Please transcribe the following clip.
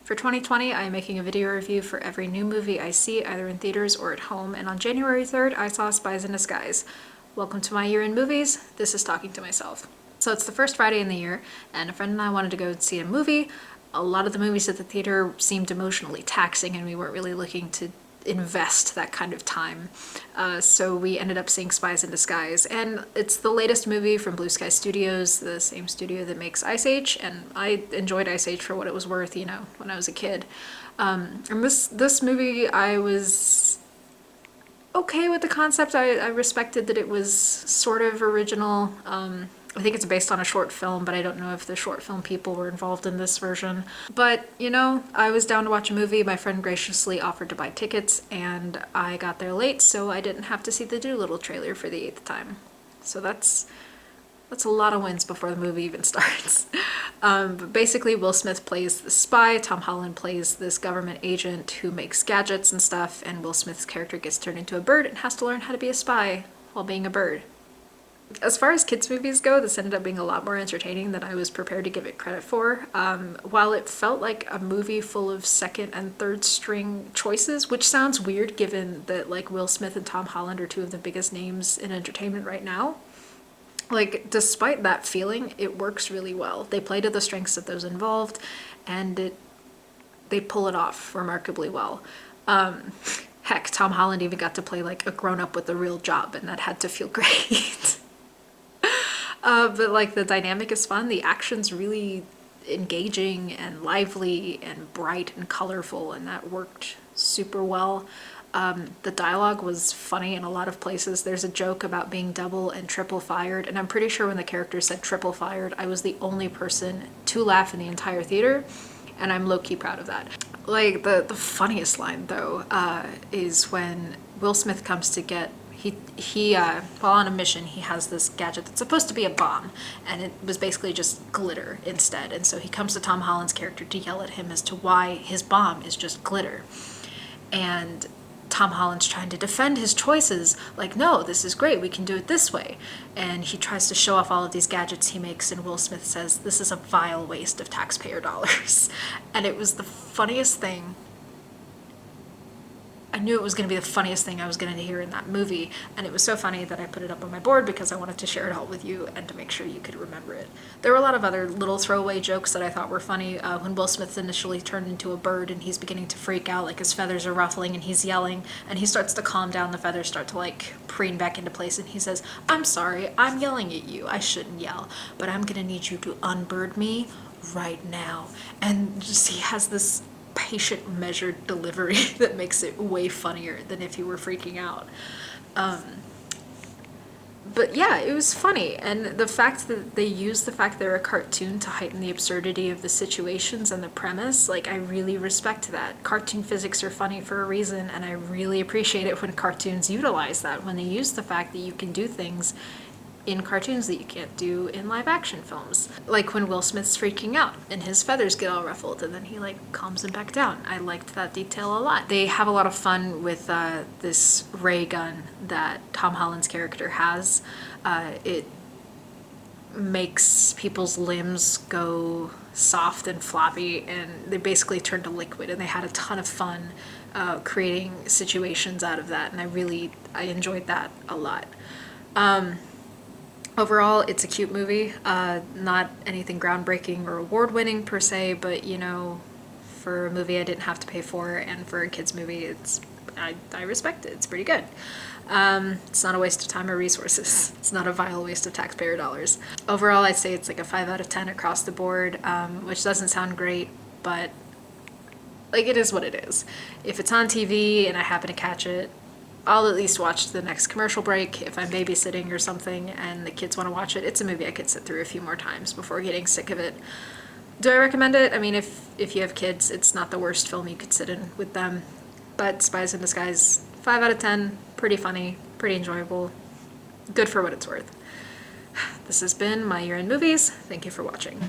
For 2020, I am making a video review for every new movie I see, either in theaters or at home, and on January 3rd, I saw Spies in Disguise. Welcome to my year in movies. This is Talking to Myself. So it's the first Friday in the year, and a friend and I wanted to go see a movie. A lot of the movies at the theater seemed emotionally taxing, and we weren't really looking to invest that kind of time. So we ended up seeing Spies in Disguise, and it's the latest movie from Blue Sky Studios, the same studio that makes Ice Age, and I enjoyed Ice Age for what it was worth, you know, when I was a kid. And this movie, I was okay with the concept. I respected that it was sort of original. I think it's based on a short film, but I don't know if the short film people were involved in this version. But, you know, I was down to watch a movie. My friend graciously offered to buy tickets, and I got there late, so I didn't have to see the Doolittle trailer for the 8th time. So that's a lot of wins before the movie even starts. But basically, Will Smith plays the spy, Tom Holland plays this government agent who makes gadgets and stuff, and Will Smith's character gets turned into a bird and has to learn how to be a spy while being a bird. As far as kids' movies go, this ended up being a lot more entertaining than I was prepared to give it credit for. While it felt like a movie full of second and third string choices, which sounds weird given that like Will Smith and Tom Holland are two of the biggest names in entertainment right now, like despite that feeling, it works really well. They play to the strengths of those involved, and they pull it off remarkably well. Heck, Tom Holland even got to play like a grown-up with a real job, and that had to feel great. But like the dynamic is fun, the action's really engaging and lively and bright and colorful, and that worked super well. The dialogue was funny in a lot of places. There's a joke about being double and triple fired, and I'm pretty sure when the character said triple fired, I was the only person to laugh in the entire theater, and I'm low-key proud of that. Like the funniest line though is when Will Smith comes to get while on a mission, he has this gadget that's supposed to be a bomb, and it was basically just glitter instead. And so he comes to Tom Holland's character to yell at him as to why his bomb is just glitter. And Tom Holland's trying to defend his choices, like, no, this is great, we can do it this way. And he tries to show off all of these gadgets he makes, and Will Smith says, this is a vile waste of taxpayer dollars. And it was the funniest thing. I knew it was going to be the funniest thing I was going to hear in that movie, and it was so funny that I put it up on my board because I wanted to share it all with you and to make sure you could remember it. There were a lot of other little throwaway jokes that I thought were funny. When Will Smith initially turned into a bird and he's beginning to freak out, like his feathers are ruffling and he's yelling, and he starts to calm down, the feathers start to like preen back into place, and he says, I'm sorry, I'm yelling at you, I shouldn't yell, but I'm gonna need you to unbird me right now. And just he has this patient, measured delivery that makes it way funnier than if he were freaking out. But yeah, it was funny, and the fact that they use the fact they're a cartoon to heighten the absurdity of the situations and the premise, like I really respect that. Cartoon physics are funny for a reason, and I really appreciate it when cartoons utilize that, when they use the fact that you can do things in cartoons that you can't do in live action films. Like when Will Smith's freaking out and his feathers get all ruffled and then he like calms them back down. I liked that detail a lot. They have a lot of fun with this ray gun that Tom Holland's character has. It makes people's limbs go soft and floppy, and they basically turn to liquid, and they had a ton of fun creating situations out of that, and I enjoyed that a lot. Overall, it's a cute movie, not anything groundbreaking or award-winning per se, but you know, for a movie I didn't have to pay for, and for a kid's movie, I respect it. It's pretty good. It's not a waste of time or resources. It's not a vile waste of taxpayer dollars. Overall, I'd say it's like a 5 out of 10 across the board, which doesn't sound great, but like it is what it is. If it's on TV and I happen to catch it, I'll at least watch the next commercial break. If I'm babysitting or something and the kids want to watch it, it's a movie I could sit through a few more times before getting sick of it. Do I recommend it? I mean, if you have kids, it's not the worst film you could sit in with them. But Spies in Disguise, 5 out of 10, pretty funny, pretty enjoyable, good for what it's worth. This has been my year in movies. Thank you for watching.